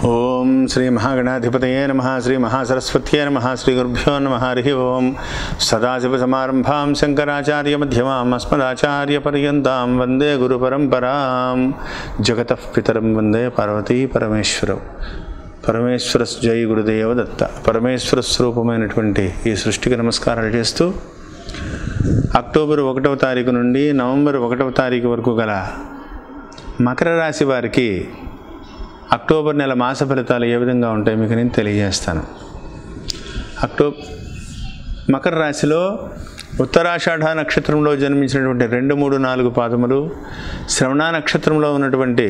ఓం శ్రీ మహాగణాధిపతయే నమః. శ్రీ మహాసరస్వత్యే నమః. శ్రీ గురుభ్యో నమః. హరి ఓం. సదాశివసమారంభాం శంకరాచార్యమధ్యమాం అస్మదాచార్యపర్యంతాం వందే గురుపరంపరాం. జగతః పితరం వందే పార్వతీ పరమేశ్వరం. పరమేశ్వర జై గురుదేవ దత్త. పరమేశ్వర స్వరూపమైనటువంటి ఈ సృష్టికి నమస్కారాలు చేస్తూ అక్టోబర్ 1వ తారీఖు నుండి నవంబర్ 1వ తారీఖు వరకు గల మకర రాశి వారికి అక్టోబర్ నెల మాస ఫలితాలు ఏ విధంగా ఉంటాయి మీకు నేను తెలియజేస్తాను. మకర రాశిలో ఉత్తరాషాఢ నక్షత్రంలో జన్మించినటువంటి 2, 3, 4 పాదములు, శ్రవణ నక్షత్రంలో ఉన్నటువంటి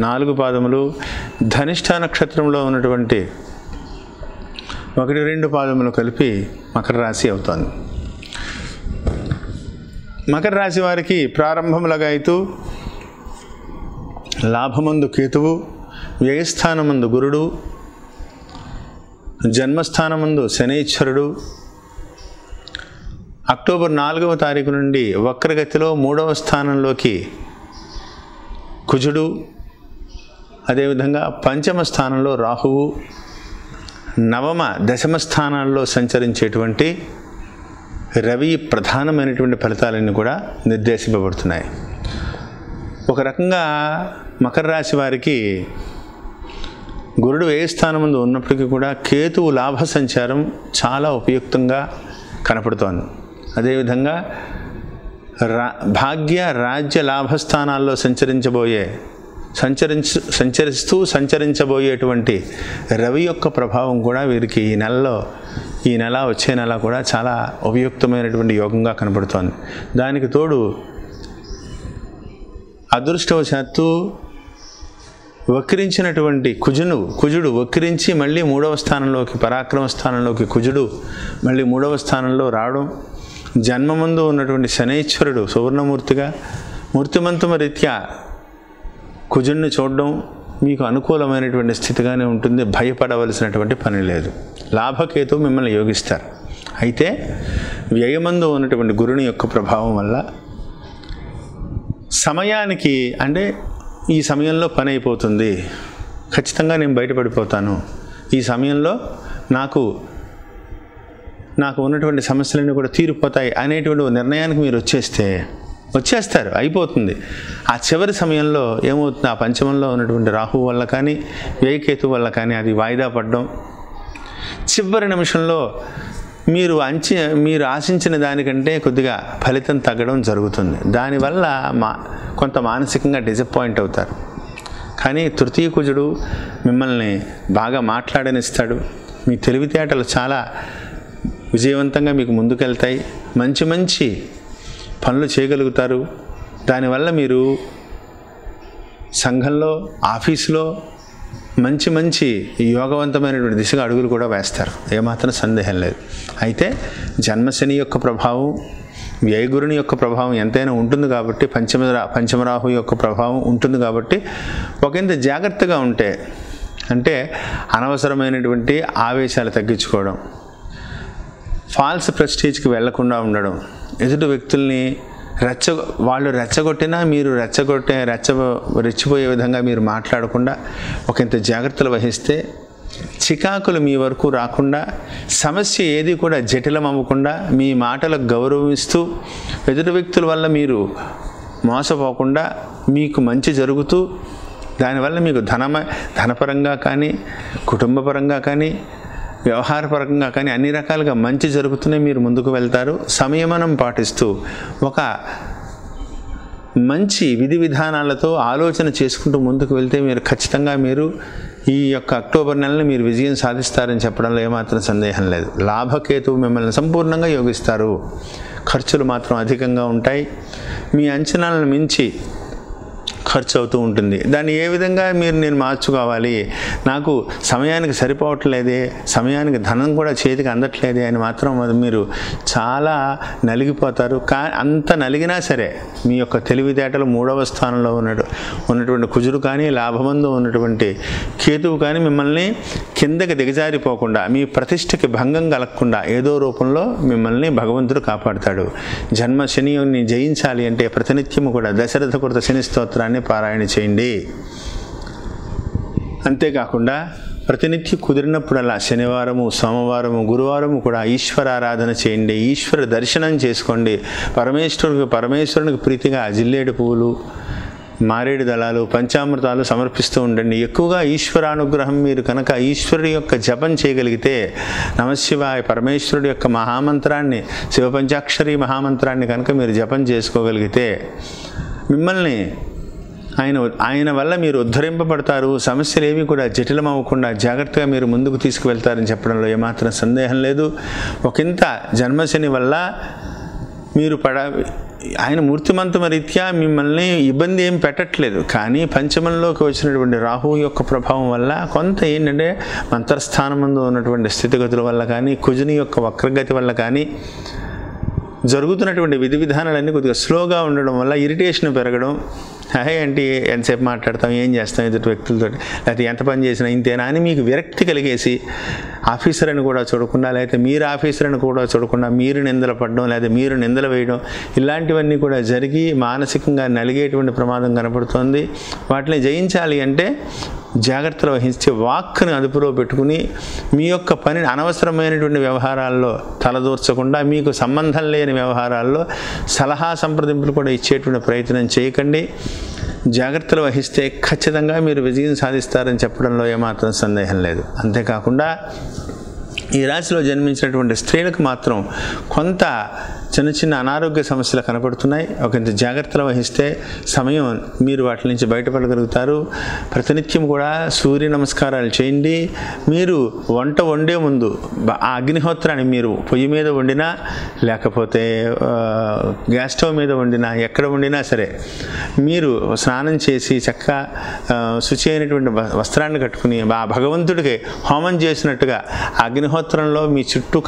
4 పాదములు, ధనిష్ఠ నక్షత్రంలో ఉన్నటువంటి 1, 2 పాదములు కలిపి మకర రాశి అవుతుంది. మకర రాశి వారికి ప్రారంభములుగా అయితే లాభమందు కేతువు, వ్యయస్థానమందు గురుడు, జన్మస్థానమందు శనైశ్వరుడు, అక్టోబర్ 4వ తారీఖు నుండి వక్రగతిలో 3వ స్థానంలోకి కుజుడు, అదేవిధంగా పంచమ స్థానంలో రాహువు, నవమ దశమ స్థానాల్లో సంచరించేటువంటి రవి ప్రధానమైనటువంటి ఫలితాలన్నీ కూడా నిర్దేశింపబడుతున్నాయి. ఒక రకంగా మకర రాశి వారికి గురుడు ఏ స్థానం ముందు ఉన్నప్పటికీ కూడా కేతువు లాభ సంచారం చాలా ఉపయుక్తంగా కనపడుతోంది. అదేవిధంగా భాగ్య రాజ్య లాభస్థానాల్లో సంచరించబోయేటువంటి రవి యొక్క ప్రభావం కూడా వీరికి ఈ నెల వచ్చే నెల కూడా చాలా ఉపయుక్తమైనటువంటి యోగంగా కనపడుతోంది. దానికి తోడు అదృష్టవశాత్తు వక్రించినటువంటి కుజుడు వక్రించి మళ్ళీ 3వ స్థానంలోకి, పరాక్రమ స్థానంలోకి కుజుడు మళ్ళీ 3వ స్థానంలో రావడం, జన్మమందు ఉన్నటువంటి శనైశ్వరుడు సువర్ణమూర్తిగా మూర్తిమంతమ రీత్యా కుజుడిని చూడడం మీకు అనుకూలమైనటువంటి స్థితిగానే ఉంటుంది. భయపడవలసినటువంటి పని లేదు. లాభకేతువు మిమ్మల్ని యోగిస్తారు. అయితే వ్యయమందు ఉన్నటువంటి గురుని యొక్క ప్రభావం వల్ల సమయానికి, అంటే ఈ సమయంలో పని అయిపోతుంది, ఖచ్చితంగా నేను బయటపడిపోతాను, ఈ సమయంలో నాకు ఉన్నటువంటి సమస్యలన్నీ కూడా తీరిపోతాయి అనేటువంటి నిర్ణయానికి మీరు వచ్చేస్తారు, అయిపోతుంది. ఆ చివరి సమయంలో ఏమవుతుంది, ఆ పంచమంలో ఉన్నటువంటి రాహువు వల్ల కానీ వ్యయకేతు వల్ల కానీ అది వాయిదా పడడం, చివరి నిమిషంలో మీరు ఆశించిన దానికంటే కొద్దిగా ఫలితం తగ్గడం జరుగుతుంది. దానివల్ల కొంత మానసికంగా డిసప్పాయింట్ అవుతారు. కానీ తృతీయ కుజుడు మిమ్మల్ని బాగా మాట్లాడనిస్తాడు. మీ తెలివితేటలు చాలా విజయవంతంగా మీకు ముందుకెళ్తాయి. మంచి పనులు చేయగలుగుతారు. దానివల్ల మీరు సంఘంలో, ఆఫీసులో మంచి యోగవంతమైనటువంటి దిశగా అడుగులు కూడా వేస్తారు, ఏమాత్రం సందేహం లేదు. అయితే జన్మశని యొక్క ప్రభావం, వ్యయగురుని యొక్క ప్రభావం ఎంతైనా ఉంటుంది కాబట్టి, పంచమరాహు యొక్క ప్రభావం ఉంటుంది కాబట్టి ఒకంత జాగ్రత్తగా ఉంటే, అంటే అనవసరమైనటువంటి ఆవేశాలు తగ్గించుకోవడం, ఫాల్స్ ప్రెస్టీజ్కి వెళ్లకుండా ఉండడం, ఎదుటి వ్యక్తుల్ని వాళ్ళు రెచ్చగొట్టినా మీరు రెచ్చిపోయే విధంగా మీరు మాట్లాడకుండా ఒకంత జాగ్రత్తలు వహిస్తే, చికాకులు మీ వరకు రాకుండా, సమస్య ఏది కూడా జటిలం అవ్వకుండా, మీ మాటలకు గౌరవిస్తూ, ఎదుటి వ్యక్తుల వల్ల మీరు మోసపోకుండా మీకు మంచి జరుగుతూ, దానివల్ల మీకు ధనపరంగా కానీ, కుటుంబపరంగా కానీ, వ్యవహారపరంగా కానీ అన్ని రకాలుగా మంచి జరుగుతూనే మీరు ముందుకు వెళ్తారు. సంయమనం పాటిస్తూ ఒక మంచి విధి విధానాలతో ఆలోచన చేసుకుంటూ ముందుకు వెళ్తే ఖచ్చితంగా ఈ యొక్క అక్టోబర్ నెలని మీరు విజయం సాధిస్తారని చెప్పడంలో ఏమాత్రం సందేహం లేదు. లాభకేతువు మిమ్మల్ని సంపూర్ణంగా యోగిస్తారు. ఖర్చులు మాత్రం అధికంగా ఉంటాయి. మీ అంచనాలను మించి ఖర్చు అవుతూ ఉంటుంది. దాన్ని ఏ విధంగా నేను మార్చుకోవాలి, నాకు సమయానికి సరిపోవట్లేదే, సమయానికి ధనం కూడా చేతికి అందట్లేదే అని మాత్రం మీరు చాలా నలిగిపోతారు. అంత నలిగినా సరే మీ యొక్క తెలివితేటలు 3వ స్థానంలో ఉన్నటువంటి కుజుడు కానీ, లాభమందు ఉన్నటువంటి కేతువు కానీ మిమ్మల్ని కిందకి దిగజారిపోకుండా, మీ ప్రతిష్టకి భంగం కలగకుండా ఏదో రూపంలో మిమ్మల్ని భగవంతుడు కాపాడుతాడు. జన్మ శనిని జయించాలి అంటే ప్రతినిత్యము కూడా దశరథ కృత శని స్తోత్రాన్ని పారాయణ చేయండి. అంతేకాకుండా ప్రతినిత్యం కుదిరినప్పుడల్లా శనివారము, సోమవారము, గురువారము కూడా ఈశ్వరారాధన చేయండి, ఈశ్వర దర్శనం చేసుకోండి. పరమేశ్వరునికి ప్రీతిగా జిల్లేడు పువ్వులు, మారేడు దళాలు, పంచామృతాలు సమర్పిస్తూ ఉండండి. ఎక్కువగా ఈశ్వరానుగ్రహం మీరు కనుక ఈశ్వరుడి యొక్క జపం చేయగలిగితే, నమశివాయ పరమేశ్వరుడి యొక్క మహామంత్రాన్ని, శివపంచాక్షరి మహామంత్రాన్ని కనుక మీరు జపం చేసుకోగలిగితే మిమ్మల్ని ఆయన వల్ల మీరు ఉద్ధరింపబడతారు. సమస్యలు ఏవి కూడా జటిలం అవ్వకుండా జాగ్రత్తగా మీరు ముందుకు తీసుకువెళ్తారని చెప్పడంలో ఏమాత్రం సందేహం లేదు. ఒకంత జన్మశని వల్ల మీరు ఆయన మూర్తిమంతమ రీత్యా మిమ్మల్ని ఇబ్బంది ఏం పెట్టట్లేదు. కానీ పంచమంలోకి వచ్చినటువంటి రాహువు యొక్క ప్రభావం వల్ల కొంత ఏంటంటే మంత్రస్థానం ముందు ఉన్నటువంటి స్థితిగతుల వల్ల కానీ, కుజుని యొక్క వక్రగతి వల్ల కానీ జరుగుతున్నటువంటి విధి విధానాలన్నీ కొద్దిగా స్లోగా ఉండడం వల్ల ఇరిటేషన్ పెరగడం. అంటే ఎంతసేపు మాట్లాడతాం, ఏం చేస్తాం ఎదుటి వ్యక్తులతో, లేకపోతే ఎంత పని చేసినా ఇంతేనా అని మీకు విరక్తి కలిగేసి ఆఫీసర్ అని కూడా చూడకుండా, లేకపోతే మీరు ఆఫీసర్ అని కూడా చూడకుండా మీరు నిందలు పడడం, లేదా మీరు నిందలు వేయడం, ఇలాంటివన్నీ కూడా జరిగి మానసికంగా నలిగేటువంటి ప్రమాదం కనపడుతోంది. వాటిని జయించాలి అంటే జాగ్రత్తలు వహించి వాక్కుని అదుపులో పెట్టుకుని మీ యొక్క పనిని అనవసరమైనటువంటి వ్యవహారాల్లో తలదూర్చకుండా, మీకు సంబంధం లేని వ్యవహారాల్లో సలహా సంప్రదింపులు కూడా ఇచ్చేటువంటి ప్రయత్నం చేయకండి. జాగ్రత్తలు వహిస్తే ఖచ్చితంగా మీరు విజయం సాధిస్తారని చెప్పడంలో ఏమాత్రం సందేహం లేదు. అంతేకాకుండా ఈ రాశిలో జన్మించినటువంటి స్త్రీలకు మాత్రం కొంత చిన్న చిన్న అనారోగ్య సమస్యలు కనపడుతున్నాయి. ఒకంత జాగ్రత్తలు వహిస్తే సమయం మీరు వాటి నుంచి బయటపడగలుగుతారు. ప్రతినిత్యం కూడా సూర్య నమస్కారాలు చేయండి. మీరు వంట వండే ముందు ఆ అగ్నిహోత్రాన్ని మీరు పొయ్యి మీద వండినా, లేకపోతే గ్యాస్ స్టవ్ మీద వండినా, ఎక్కడ వండినా సరే మీరు స్నానం చేసి చక్కగా శుచి అయినటువంటి వస్త్రాన్ని కట్టుకుని ఆ భగవంతుడికి హోమం చేసినట్టుగా అగ్నిహోత్రంలో మీ చుట్టూ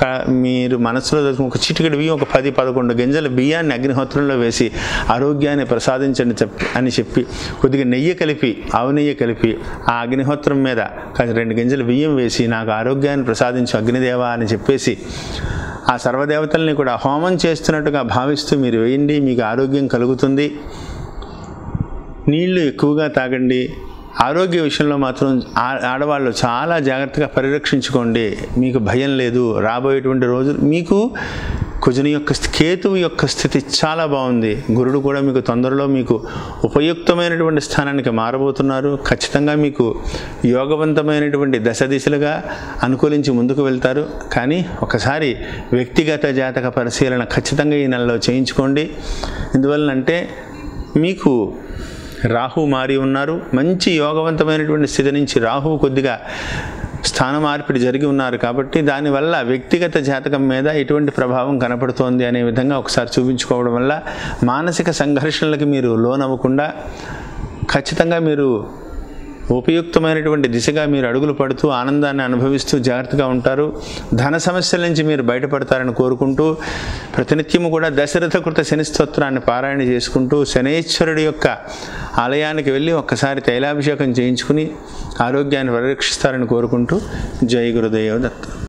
మీరు మనసులో ఒక చిటికెడు బియ్యం, ఒక 10-11 గింజల బియ్యాన్ని అగ్నిహోత్రంలో వేసి ఆరోగ్యాన్ని ప్రసాదించండి అని చెప్పి కొద్దిగా నెయ్యి కలిపి, ఆవు నెయ్యి కలిపి ఆ అగ్నిహోత్రం మీద 2 గింజల బియ్యం వేసి నాకు ఆరోగ్యాన్ని ప్రసాదించు అగ్నిదేవా అని చెప్పేసి ఆ సర్వదేవతల్ని కూడా హోమం చేస్తున్నట్టుగా భావిస్తూ మీరు వేయండి. మీకు ఆరోగ్యం కలుగుతుంది. నీళ్లు ఎక్కువగా తాగండి. ఆరోగ్య విషయంలో మాత్రం ఆడవాళ్ళు చాలా జాగ్రత్తగా పరిరక్షించుకోండి. మీకు భయం లేదు. రాబోయేటువంటి రోజులు మీకు కుజుని యొక్క కేతువు యొక్క స్థితి చాలా బాగుంది. గురుడు కూడా మీకు తొందరలో మీకు ఉపయుక్తమైనటువంటి స్థానానికి మారబోతున్నారు. ఖచ్చితంగా మీకు యోగవంతమైనటువంటి దశ దిశలుగా అనుకూలించి ముందుకు వెళ్తారు. కానీ ఒకసారి వ్యక్తిగత జాతక పరిశీలన ఖచ్చితంగా ఈ నెలలో చేయించుకోండి. ఎందువల్లంటే మీకు రాహు మారి ఉన్నారు. మంచి యోగవంతమైనటువంటి స్థితి నుంచి రాహువు కొద్దిగా స్థాన మార్పిడి జరిగి ఉన్నారు. కాబట్టి దానివల్ల వ్యక్తిగత జాతకం మీద ఎటువంటి ప్రభావం కనపడుతోంది అనే విధంగా ఒకసారి చూపించుకోవడం వల్ల మానసిక సంఘర్షణలకి మీరు లోనవ్వకుండా ఖచ్చితంగా మీరు ఉపయుక్తమైనటువంటి దిశగా మీరు అడుగులు పడుతూ ఆనందాన్ని అనుభవిస్తూ జాగ్రత్తగా ఉంటారు. ధన సమస్యల నుంచి మీరు బయటపడతారని కోరుకుంటూ ప్రతినిత్యము కూడా దశరథకృత శని స్తోత్రాన్ని పారాయణ చేసుకుంటూ శనైశ్వరుడి యొక్క ఆలయానికి వెళ్ళి ఒక్కసారి తైలాభిషేకం చేయించుకుని ఆరోగ్యాన్ని పరిరక్షిస్తారని కోరుకుంటూ జై గురుదేవ దత్త.